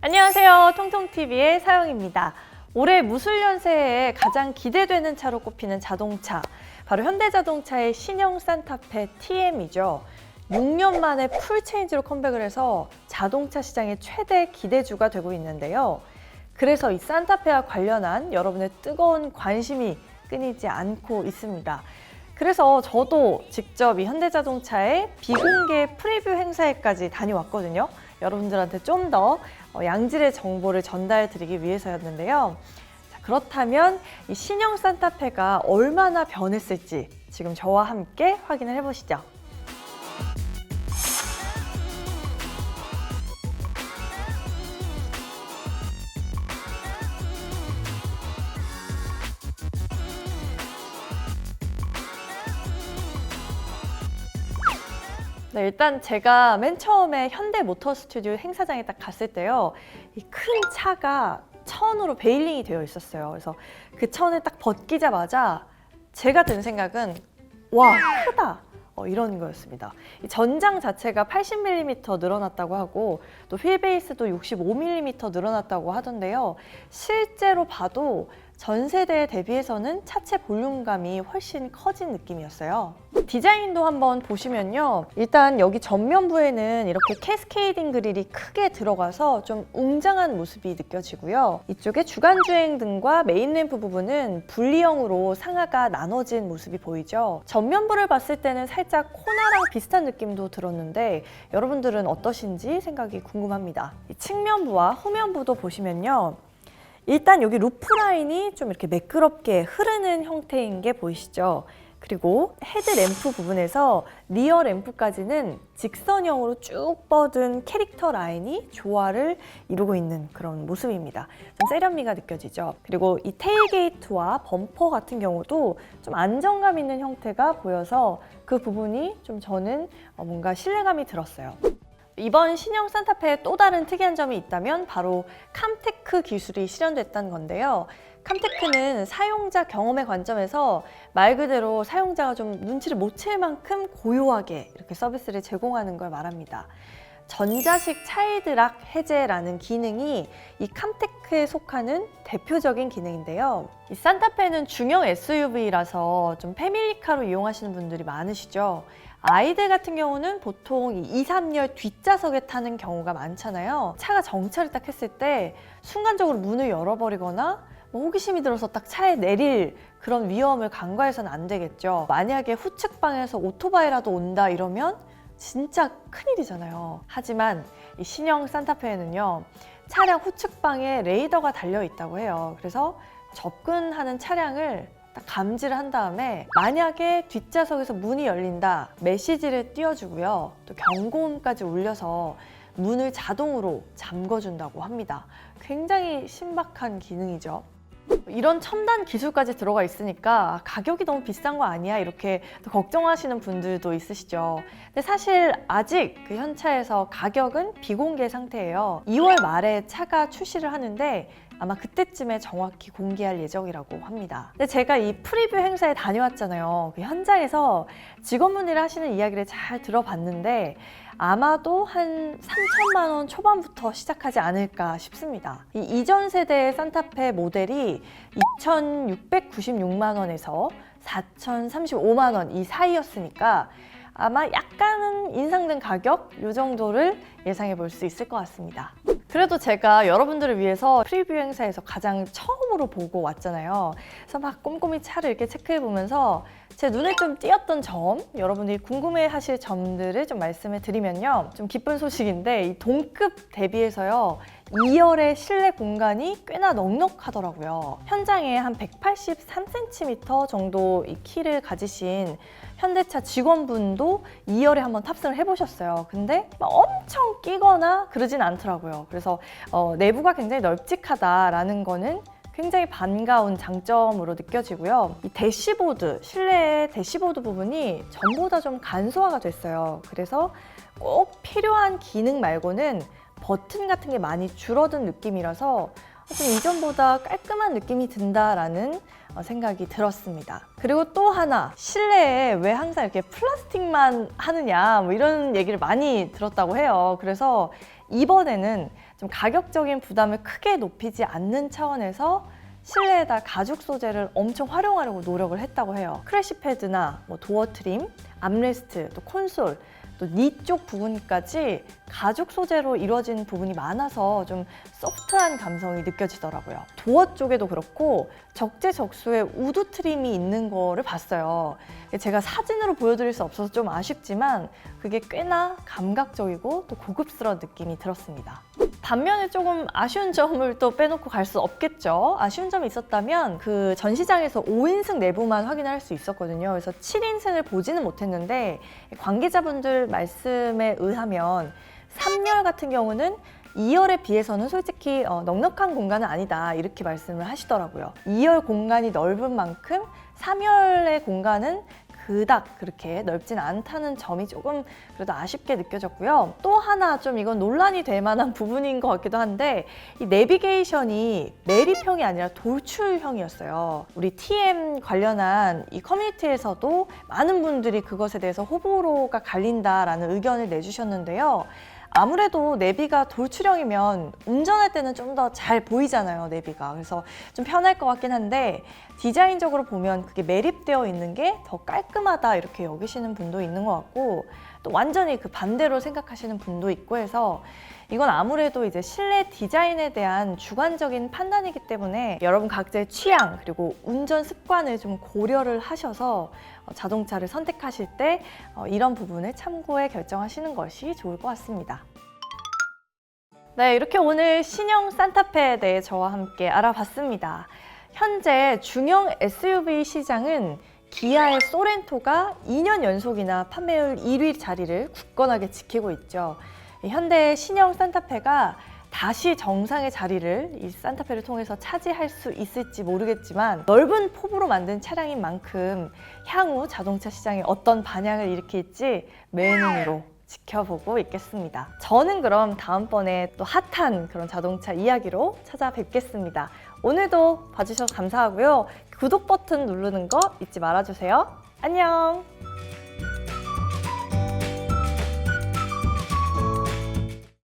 안녕하세요. 통통TV의 사영입니다. 올해 무술연세에 가장 기대되는 차로 꼽히는 자동차, 바로 현대자동차의 신형 산타페 TM이죠. 6년 만에 풀체인지로 컴백을 해서 자동차 시장의 최대 기대주가 되고 있는데요. 그래서 이 산타페와 관련한 여러분의 뜨거운 관심이 끊이지 않고 있습니다. 그래서 저도 직접 이 현대자동차의 비공개 프리뷰 행사에까지 다녀왔거든요. 여러분들한테 좀 더 양질의 정보를 전달드리기 위해서였는데요. 자, 그렇다면 이 신형 산타페가 얼마나 변했을지 지금 저와 함께 확인을 해보시죠. 네, 일단 제가 맨 처음에 현대모터스튜디오 행사장에 딱 갔을 때요, 이 큰 차가 천으로 베일링이 되어 있었어요. 그래서 그 천을 딱 벗기자마자 제가 든 생각은 와, 크다! 이런 거였습니다. 이 전장 자체가 80mm 늘어났다고 하고 또 휠베이스도 65mm 늘어났다고 하던데요. 실제로 봐도 전 세대에 대비해서는 차체 볼륨감이 훨씬 커진 느낌이었어요. 디자인도 한번 보시면요. 일단 여기 전면부에는 이렇게 캐스케이딩 그릴이 크게 들어가서 좀 웅장한 모습이 느껴지고요. 이쪽에 주간주행 등과 메인 램프 부분은 분리형으로 상하가 나눠진 모습이 보이죠. 전면부를 봤을 때는 살짝 코나랑 비슷한 느낌도 들었는데 여러분들은 어떠신지 생각이 궁금합니다. 이 측면부와 후면부도 보시면요. 일단 여기 루프 라인이 좀 이렇게 매끄럽게 흐르는 형태인 게 보이시죠? 그리고 헤드 램프 부분에서 리어 램프까지는 직선형으로 쭉 뻗은 캐릭터 라인이 조화를 이루고 있는 그런 모습입니다. 좀 세련미가 느껴지죠? 그리고 이 테일게이트와 범퍼 같은 경우도 좀 안정감 있는 형태가 보여서 그 부분이 좀 저는 뭔가 신뢰감이 들었어요. 이번 신형 산타페의 또 다른 특이한 점이 있다면 바로 캄테크 기술이 실현됐다는 건데요. 캄테크는 사용자 경험의 관점에서 말 그대로 사용자가 좀 눈치를 못 챌 만큼 고요하게 이렇게 서비스를 제공하는 걸 말합니다. 전자식 차이드락 해제라는 기능이 이 캄테크에 속하는 대표적인 기능인데요. 이 산타페는 중형 SUV라서 좀 패밀리카로 이용하시는 분들이 많으시죠. 아이들 같은 경우는 보통 2, 3열 뒷좌석에 타는 경우가 많잖아요. 차가 정차를 딱 했을 때 순간적으로 문을 열어버리거나 호기심이 들어서 딱 차에 내릴 그런 위험을 간과해서는 안 되겠죠. 만약에 후측방에서 오토바이라도 온다 이러면 진짜 큰일이잖아요. 하지만 이 신형 산타페에는요, 차량 후측방에 레이더가 달려 있다고 해요. 그래서 접근하는 차량을 딱 감지를 한 다음에 만약에 뒷좌석에서 문이 열린다 메시지를 띄워주고요. 또 경고음까지 울려서 문을 자동으로 잠궈준다고 합니다. 굉장히 신박한 기능이죠. 이런 첨단 기술까지 들어가 있으니까 가격이 너무 비싼 거 아니야? 이렇게 걱정하시는 분들도 있으시죠. 근데 사실 아직 그 현차에서 가격은 비공개 상태예요. 2월 말에 차가 출시를 하는데 아마 그때쯤에 정확히 공개할 예정이라고 합니다. 근데 제가 이 프리뷰 행사에 다녀왔잖아요. 그 현장에서 직원분들이 하시는 이야기를 잘 들어봤는데 아마도 한 3천만 원 초반부터 시작하지 않을까 싶습니다. 이 이전 세대의 산타페 모델이 2,696만 원에서 4,035만 원 이 사이였으니까 아마 약간은 인상된 가격 이 정도를 예상해 볼 수 있을 것 같습니다. 그래도 제가 여러분들을 위해서 프리뷰 행사에서 가장 처음으로 보고 왔잖아요. 그래서 막 꼼꼼히 차를 이렇게 체크해 보면서 제 눈에 좀 띄었던 점, 여러분들이 궁금해 하실 점들을 좀 말씀을 드리면요. 좀 기쁜 소식인데 이 동급 대비해서요. 2열의 실내 공간이 꽤나 넉넉하더라고요. 현장에 한 183cm 정도 이 키를 가지신 현대차 직원분도 2열에 한번 탑승을 해보셨어요. 근데 막 엄청 끼거나 그러진 않더라고요. 그래서 내부가 굉장히 널찍하다라는 거는 굉장히 반가운 장점으로 느껴지고요. 이 대시보드, 실내의 대시보드 부분이 전보다 좀 간소화가 됐어요. 그래서 꼭 필요한 기능 말고는 버튼 같은 게 많이 줄어든 느낌이라서 좀 이전보다 깔끔한 느낌이 든다라는 생각이 들었습니다. 그리고 또 하나, 실내에 왜 항상 이렇게 플라스틱만 하느냐 뭐 이런 얘기를 많이 들었다고 해요. 그래서 이번에는 좀 가격적인 부담을 크게 높이지 않는 차원에서 실내에다 가죽 소재를 엄청 활용하려고 노력을 했다고 해요. 크래시 패드나 뭐 도어 트림, 암레스트, 또 콘솔, 또 니 쪽 부분까지 가죽 소재로 이루어진 부분이 많아서 좀 소프트한 감성이 느껴지더라고요. 도어 쪽에도 그렇고 적재적소에 우드 트림이 있는 거를 봤어요. 제가 사진으로 보여드릴 수 없어서 좀 아쉽지만 그게 꽤나 감각적이고 또 고급스러운 느낌이 들었습니다. 반면에 조금 아쉬운 점을 또 빼놓고 갈 수 없겠죠. 아쉬운 점이 있었다면 그 전시장에서 5인승 내부만 확인할 수 있었거든요. 그래서 7인승을 보지는 못했는데 관계자분들 말씀에 의하면 3열 같은 경우는 2열에 비해서는 솔직히 넉넉한 공간은 아니다 이렇게 말씀을 하시더라고요. 2열 공간이 넓은 만큼 3열의 공간은 그닥 그렇게 넓진 않다는 점이 조금 그래도 아쉽게 느껴졌고요. 또 하나 좀 이건 논란이 될 만한 부분인 것 같기도 한데 이 내비게이션이 내립형이 아니라 돌출형이었어요. 우리 TM 관련한 이 커뮤니티에서도 많은 분들이 그것에 대해서 호불호가 갈린다라는 의견을 내주셨는데요. 아무래도 내비가 돌출형이면 운전할 때는 좀 더 잘 보이잖아요, 내비가. 그래서 좀 편할 것 같긴 한데 디자인적으로 보면 그게 매립되어 있는 게 더 깔끔하다 이렇게 여기시는 분도 있는 것 같고 또 완전히 그 반대로 생각하시는 분도 있고 해서 이건 아무래도 이제 실내 디자인에 대한 주관적인 판단이기 때문에 여러분 각자의 취향 그리고 운전 습관을 좀 고려를 하셔서 자동차를 선택하실 때 이런 부분을 참고해 결정하시는 것이 좋을 것 같습니다. 네, 이렇게 오늘 신형 산타페에 대해 저와 함께 알아봤습니다. 현재 중형 SUV 시장은 기아의 소렌토가 2년 연속이나 판매율 1위 자리를 굳건하게 지키고 있죠. 현대의 신형 산타페가 다시 정상의 자리를 이 산타페를 통해서 차지할 수 있을지 모르겠지만 넓은 폭으로 만든 차량인 만큼 향후 자동차 시장에 어떤 반향을 일으킬지 맨눈으로 지켜보고 있겠습니다. 저는 그럼 다음번에 또 핫한 그런 자동차 이야기로 찾아뵙겠습니다. 오늘도 봐주셔서 감사하고요. 구독 버튼 누르는 거 잊지 말아주세요. 안녕!